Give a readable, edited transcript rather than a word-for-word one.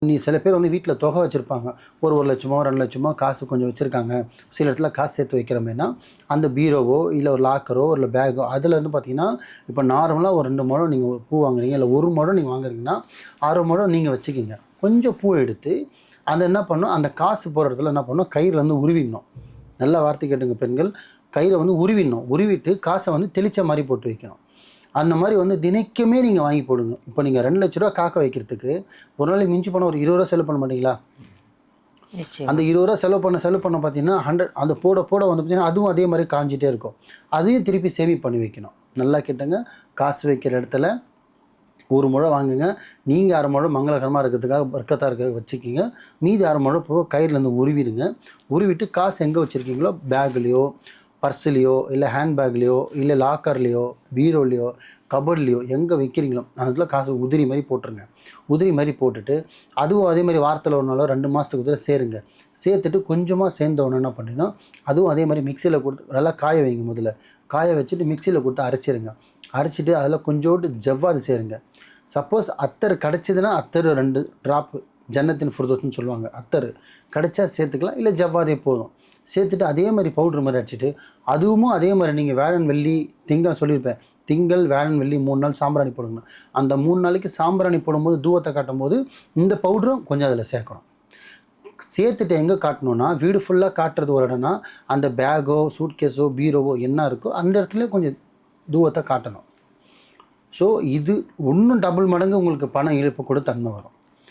சில பேர் வந்து வீட்டில் தொகை வச்சுருப்பாங்க. ஒரு 1 லட்சமோ 2 லட்சமோ காசு கொஞ்சம் வச்சுருக்காங்க. சில இடத்துல காசு சேர்த்து வைக்கிற மாரினா, அந்த பீரோவோ இல்லை ஒரு லாக்கரோ இல்லை பேக்கோ அதில் வந்து பார்த்தீங்கன்னா, இப்போ நார்மலாக ஒரு 2 முழம் நீங்கள் ஒரு பூ வாங்குறீங்க, இல்லை 1 முழம் நீங்கள் வாங்குறீங்கன்னா 6 முழம் நீங்கள் வச்சுக்கிங்க. கொஞ்சம் பூ எடுத்து அதை என்ன பண்ணணும், அந்த காசு போகிற இடத்துல என்ன பண்ணணும், கயிறில் வந்து உருவிடணும். நல்ல வார்த்தை கேட்டுங்க பெண்கள், கயிறை வந்து உருவிடணும். உருவிட்டு காசை வந்து தெளிச்ச மாதிரி போட்டு வைக்கணும். அந்த மாதிரி வந்து தினைக்குமே நீங்கள் வாங்கி போடுங்க. இப்போ நீங்கள் 2 லட்ச ரூபா காக்க வைக்கிறதுக்கு ஒரு நாளைக்கு மிஞ்சி போனால் ஒரு 20 ரூபா செலவு பண்ண மாட்டீங்களா? அந்த 20 ரூபா செலவு பண்ண பார்த்தீங்கன்னா 100 அந்த போட வந்து பார்த்தீங்கன்னா அதுவும் அதே மாதிரி காஞ்சிட்டே இருக்கும். அதையும் திருப்பி சேமிப் பண்ணி வைக்கணும். நல்லா கேட்டுங்க, காசு வைக்கிற இடத்துல 1 முழம் வாங்குங்க. நீங்கள் 1/2 முழம் மங்களகரமாக இருக்கிறதுக்காக பர்க்கத்தாக இருக்க வச்சுக்கிங்க. மீதி 1/2 முழம் போக கயிறுலேருந்து உருவிடுங்க. உருவிட்டு காசு எங்கே வச்சுருக்கீங்களோ, பேக்லேயோ பர்ஸ்லேயோ இல்லை ஹேண்ட்பேக்லேயோ இல்லை லாக்கர்லேயோ பீரோலையோ கபோர்ட்லேயோ எங்கே வைக்கிறீங்களோ அதில் காசு உதிரி மாதிரி போட்டுருங்க. உதிரி மாதிரி போட்டுட்டு அதுவும் அதே மாதிரி வாரத்தில் ஒரு நாளோ 2 மாதத்துக்கு உதவி சேருங்க. சேர்த்துட்டு கொஞ்சமாக சேர்ந்தவொன்னே என்ன பண்ணுறீங்கன்னா, அதுவும் அதே மாதிரி மிக்சியில் கொடுத்து நல்லா காய வைங்க. முதல்ல காய வச்சுட்டு மிக்சியில் கொடுத்து அரைச்சிருங்க. அரைச்சிட்டு அதில் கொஞ்சோண்டு ஜவ்வாது சேருங்க. சப்போஸ் அத்தர் கிடச்சிதுன்னா அத்தர் 2 ட்ராப்பு ஜன்னத்தின் ஃபுர்தோஸ்ன்னு சொல்லுவாங்க. அத்தர் கிடச்சா சேர்த்துக்கலாம், இல்லை ஜவ்வாதே போதும். சேர்த்துட்டு அதே மாதிரி பவுட்ரு மாதிரி அடிச்சுட்டு அதுவும் அதே மாதிரி நீங்கள் வேளன் வெள்ளி திங்கள் சொல்லியிருப்பேன், திங்கள் வேளன் வெள்ளி 3 நாள் சாம்பிராணி போடுங்க. அந்த 3 நாளைக்கு சாம்பிராணி போடும்போது தூவத்தை காட்டும் போது இந்த பவுடரும் கொஞ்சம் அதில் சேர்க்கணும். சேர்த்துட்டு எங்கே காட்டணுன்னா, வீடு ஃபுல்லாக காட்டுறது ஒரு இடம்னா அந்த பேக்கோ சூட்கேஸோ பீரோவோ என்ன இருக்கோ அந்த இடத்துல கொஞ்சம் தூவத்தை காட்டணும். ஸோ இது இன்னும் டபுள் மடங்கு உங்களுக்கு பணம் இழப்பு கூட தன்மை வரும்.